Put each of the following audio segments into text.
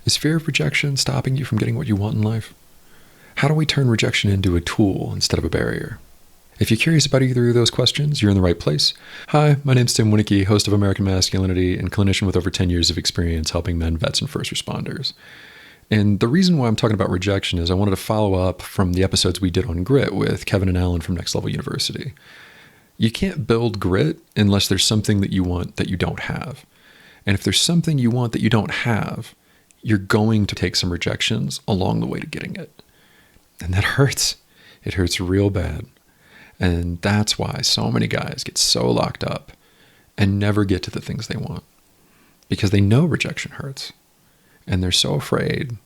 Is fear of rejection stopping you from getting what you want in life? How do we turn rejection into a tool instead of a barrier? If you're curious about either of those questions, you're in the right place. Hi, my name's Tim Winnicky, host of American Masculinity and clinician with over 10 years of experience helping men, vets, and first responders. And the reason why I'm talking about rejection is I wanted to follow up from the episodes we did on grit with Kevin and Alan from Next Level University. You can't build grit unless there's something that you want that you don't have. And if there's something you want that you don't have, you're going to take some rejections along the way to getting it. And that hurts. It hurts real bad. And that's why so many guys get so locked up and never get to the things they want, because they know rejection hurts. And they're so afraid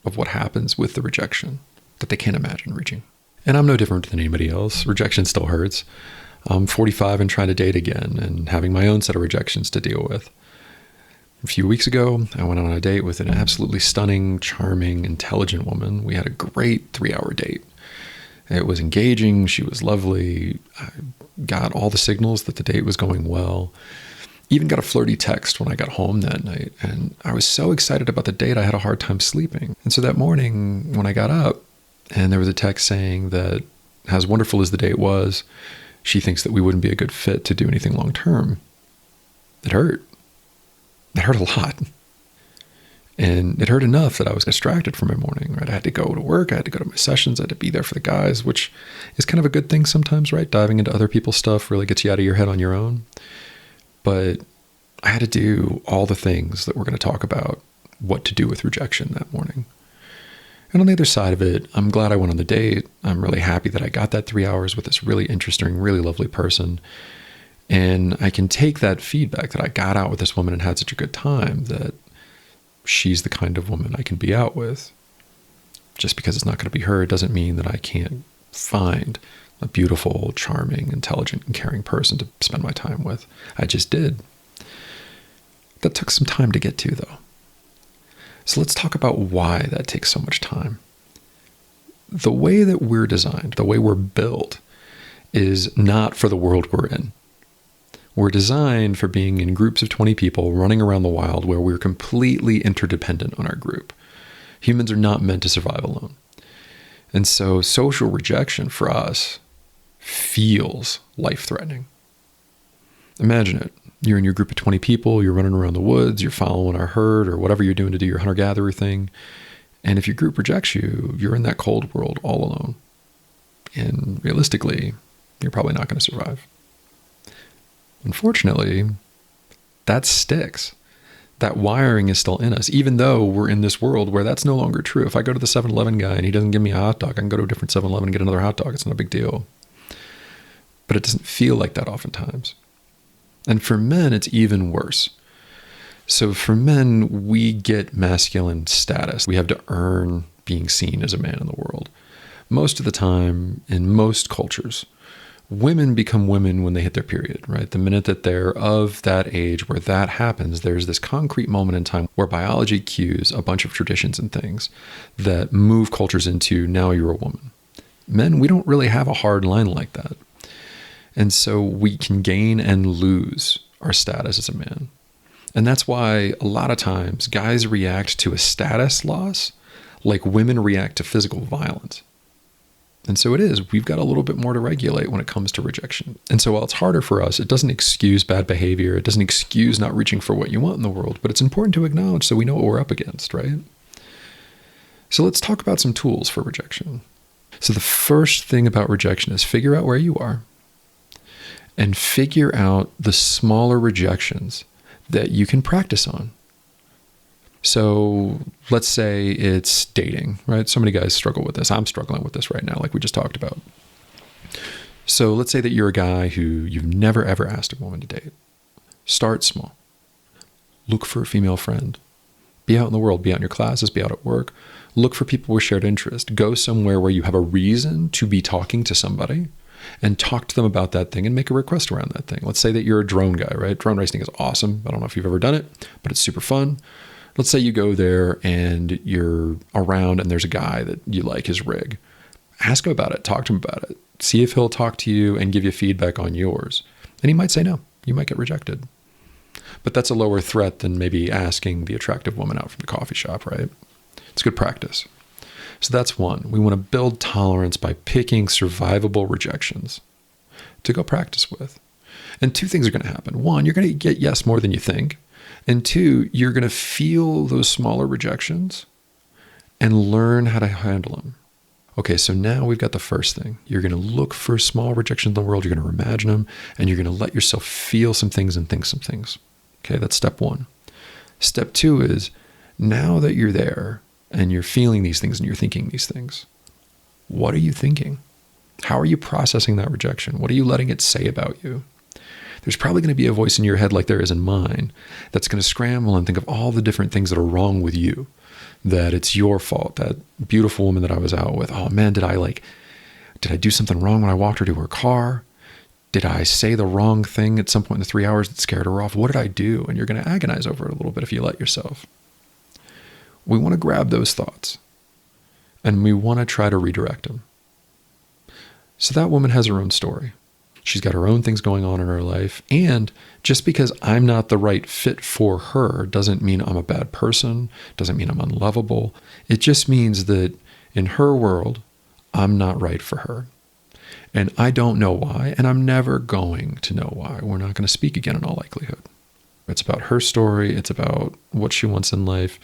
of what happens with the rejection that they can't imagine reaching. And I'm no different than anybody else. Rejection still hurts. I'm 45 and trying to date again and having my own set of rejections to deal with. A few weeks ago, I went on a date with an absolutely stunning, charming, intelligent woman. We had a great 3-hour date. It was engaging. She was lovely. I got all the signals that the date was going well. Even got a flirty text when I got home that night. And I was so excited about the date, I had a hard time sleeping. And so that morning when I got up and there was a text saying that as wonderful as the date was, she thinks that we wouldn't be a good fit to do anything long term. It hurt. It hurt a lot. And it hurt enough that I was distracted from my morning, right? I had to go to work. I had to go to my sessions. I had to be there for the guys, which is kind of a good thing sometimes, right? Diving into other people's stuff really gets you out of your head on your own. But I had to do all the things that we're going to talk about, what to do with rejection that morning. And on the other side of it, I'm glad I went on the date. I'm really happy that I got that 3 hours with this really interesting, really lovely person. And I can take that feedback that I got out with this woman and had such a good time that she's the kind of woman I can be out with. Just because it's not going to be her, it doesn't mean that I can't find a beautiful, charming, intelligent, and caring person to spend my time with. I just did. That took some time to get to, though. So let's talk about why that takes so much time. The way that we're designed, the way we're built, is not for the world we're in. We're designed for being in groups of 20 people running around the wild where we're completely interdependent on our group. Humans are not meant to survive alone. And so social rejection for us feels life-threatening. Imagine it. You're in your group of 20 people, you're running around the woods, you're following our herd or whatever you're doing to do your hunter-gatherer thing. And if your group rejects you, you're in that cold world all alone. And realistically, you're probably not going to survive. Unfortunately, that sticks. That wiring is still in us, even though we're in this world where that's no longer true. If I go to the 7-Eleven guy and he doesn't give me a hot dog, I can go to a different 7-Eleven and get another hot dog. It's not a big deal. But it doesn't feel like that oftentimes. And for men, it's even worse. So for men, we get masculine status. We have to earn being seen as a man in the world. Most of the time, in most cultures, women become women when they hit their period, right? The minute that they're of that age where that happens, there's this concrete moment in time where biology cues a bunch of traditions and things that move cultures into now you're a woman. Men, we don't really have a hard line like that. And so we can gain and lose our status as a man. And that's why a lot of times guys react to a status loss like women react to physical violence. And so it is. We've got a little bit more to regulate when it comes to rejection. And so while it's harder for us, it doesn't excuse bad behavior. It doesn't excuse not reaching for what you want in the world, but it's important to acknowledge so we know what we're up against, right? So let's talk about some tools for rejection. So the first thing about rejection is figure out where you are and figure out the smaller rejections that you can practice on. So let's say it's dating, right? So many guys struggle with this. I'm struggling with this right now, like we just talked about. So let's say that you're a guy who you've never, ever asked a woman to date. Start small. Look for a female friend. Be out in the world. Be out in your classes. Be out at work. Look for people with shared interest. Go somewhere where you have a reason to be talking to somebody and talk to them about that thing and make a request around that thing. Let's say that you're a drone guy, right? Drone racing is awesome. I don't know if you've ever done it, but it's super fun. Let's say you go there and you're around and there's a guy that you like his rig. Ask him about it. Talk to him about it. See if he'll talk to you and give you feedback on yours. And he might say no. You might get rejected. But that's a lower threat than maybe asking the attractive woman out from the coffee shop, right? It's good practice. So that's one. We want to build tolerance by picking survivable rejections to go practice with. And two things are going to happen. One, you're going to get yes more than you think. And two, you're going to feel those smaller rejections and learn how to handle them. Okay, so now we've got the first thing. You're going to look for small rejections in the world. You're going to imagine them, and you're going to let yourself feel some things and think some things. Okay, that's step one. Step two is, now that you're there and you're feeling these things and you're thinking these things, what are you thinking? How are you processing that rejection? What are you letting it say about you? There's probably going to be a voice in your head like there is in mine that's going to scramble and think of all the different things that are wrong with you, that it's your fault. That beautiful woman that I was out with, oh man, did I do something wrong when I walked her to her car? Did I say the wrong thing at some point in the 3 hours that scared her off? What did I do? And you're going to agonize over it a little bit if you let yourself. We want to grab those thoughts and we want to try to redirect them. So that woman has her own story. She's got her own things going on in her life. And just because I'm not the right fit for her doesn't mean I'm a bad person, doesn't mean I'm unlovable. It just means that in her world, I'm not right for her. And I don't know why, and I'm never going to know why. We're not going to speak again in all likelihood. It's about her story. It's about what she wants in life.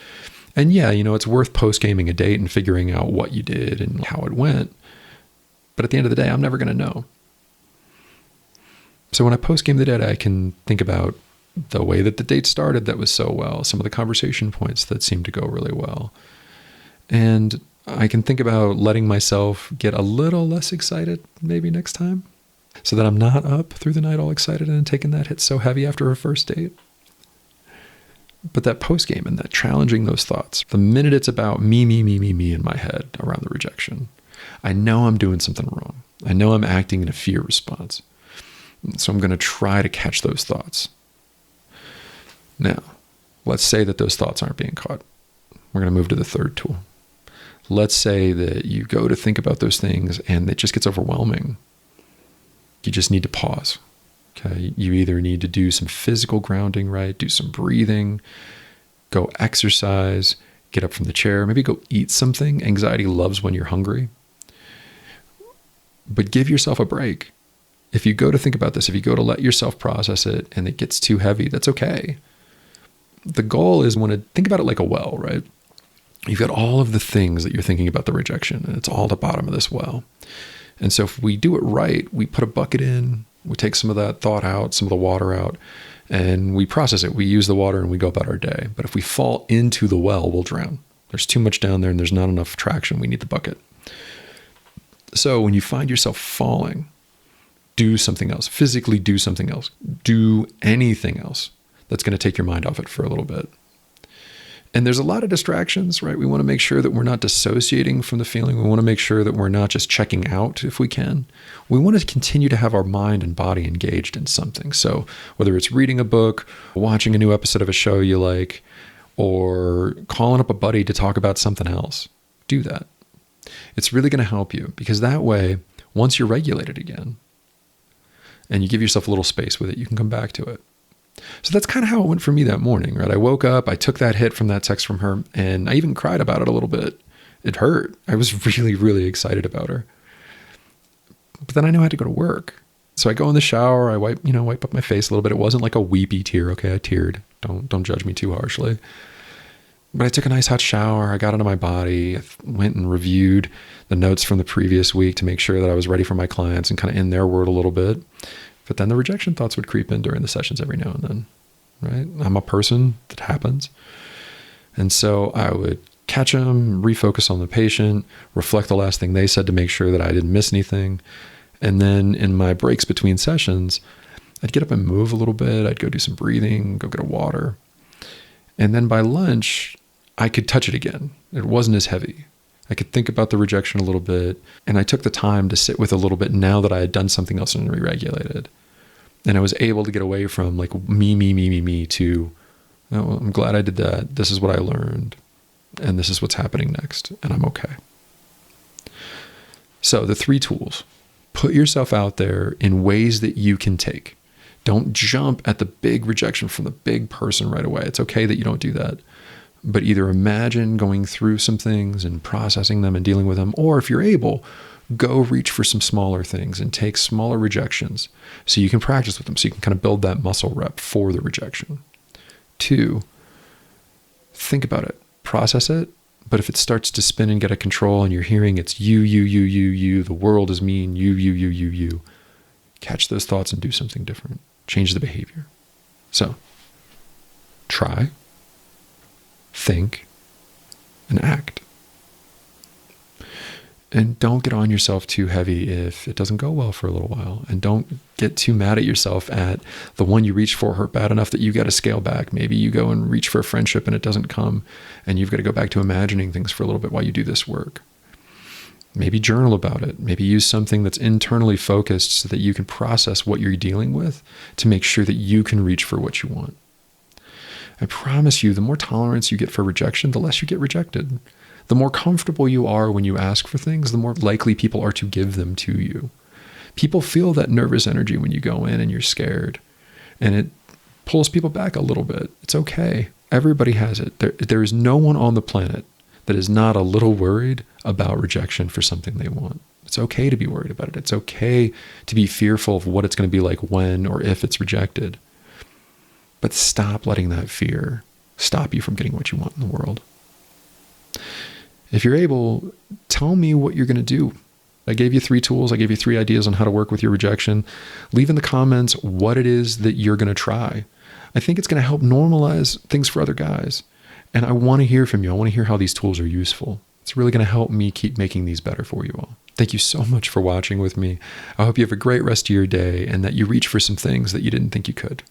And yeah, it's worth post-gaming a date and figuring out what you did and how it went. But at the end of the day, I'm never going to know. So when I post-game the date, I can think about the way that the date started that was so well, some of the conversation points that seemed to go really well. And I can think about letting myself get a little less excited maybe next time so that I'm not up through the night all excited and taking that hit so heavy after a first date. But that post-game and that challenging those thoughts, the minute it's about me in my head around the rejection, I know I'm doing something wrong. I know I'm acting in a fear response. So I'm going to try to catch those thoughts. Now, let's say that those thoughts aren't being caught. We're going to move to the third tool. Let's say that you go to think about those things and it just gets overwhelming. You just need to pause. Okay. You either need to do some physical grounding, right? Do some breathing, go exercise, get up from the chair, maybe go eat something. Anxiety loves when you're hungry. But give yourself a break. If you go to think about this, if you go to let yourself process it and it gets too heavy, that's okay. The goal is to think about it like a well, right? You've got all of the things that you're thinking about the rejection, and it's all at the bottom of this well. And so if we do it right, we put a bucket in, we take some of that thought out, some of the water out, and we process it. We use the water and we go about our day. But if we fall into the well, we'll drown. There's too much down there and there's not enough traction. We need the bucket. So when you find yourself falling, do something else. Physically do something else. Do anything else that's going to take your mind off it for a little bit. And there's a lot of distractions, right? We want to make sure that we're not dissociating from the feeling. We want to make sure that we're not just checking out if we can. We want to continue to have our mind and body engaged in something. So whether it's reading a book, watching a new episode of a show you like, or calling up a buddy to talk about something else, do that. It's really going to help you because that way, once you're regulated again, and you give yourself a little space with it, you can come back to it. So that's kind of how it went for me that morning, right? I woke up, I took that hit from that text from her, and I even cried about it a little bit. It hurt. I was really, really excited about her. But then I knew I had to go to work. So I go in the shower, I wipe up my face a little bit. It wasn't like a weepy tear, okay? I teared. Don't judge me too harshly. But I took a nice hot shower. I got into my body. I went and reviewed the notes from the previous week to make sure that I was ready for my clients and kind of in their word a little bit. But then the rejection thoughts would creep in during the sessions every now and then, right? I'm a person, that happens. And so I would catch them, refocus on the patient, reflect the last thing they said to make sure that I didn't miss anything. And then in my breaks between sessions, I'd get up and move a little bit. I'd go do some breathing, go get a water. And then by lunch, I could touch it again. It wasn't as heavy. I could think about the rejection a little bit, and I took the time to sit with a little bit now that I had done something else and re-regulated. And I was able to get away from like me to, oh, I'm glad I did that. This is what I learned, and this is what's happening next, and I'm okay. So the 3 tools. Put yourself out there in ways that you can take. Don't jump at the big rejection from the big person right away. It's okay that you don't do that. But either imagine going through some things and processing them and dealing with them, or if you're able, go reach for some smaller things and take smaller rejections so you can practice with them, so you can kind of build that muscle rep for the rejection. 2, think about it, process it. But if it starts to spin and get out of control and you're hearing it's you, the world is mean, you, catch those thoughts and do something different. Change the behavior. So, try, think, and act. And don't get on yourself too heavy if it doesn't go well for a little while. And don't get too mad at yourself at the one you reached for hurt bad enough that you got to scale back. Maybe you go and reach for a friendship and it doesn't come, and you've got to go back to imagining things for a little bit while you do this work. Maybe journal about it. Maybe use something that's internally focused so that you can process what you're dealing with to make sure that you can reach for what you want. I promise you, the more tolerance you get for rejection, the less you get rejected. The more comfortable you are when you ask for things, the more likely people are to give them to you. People feel that nervous energy when you go in and you're scared, and it pulls people back a little bit. It's okay. Everybody has it. There is no one on the planet that is not a little worried about rejection for something they want. It's okay to be worried about it. It's okay to be fearful of what it's going to be like when or if it's rejected. But stop letting that fear stop you from getting what you want in the world. If you're able, tell me what you're going to do. I gave you 3 tools. I gave you 3 ideas on how to work with your rejection. Leave in the comments what it is that you're going to try. I think it's going to help normalize things for other guys. And I want to hear from you. I want to hear how these tools are useful. It's really going to help me keep making these better for you all. Thank you so much for watching with me. I hope you have a great rest of your day and that you reach for some things that you didn't think you could.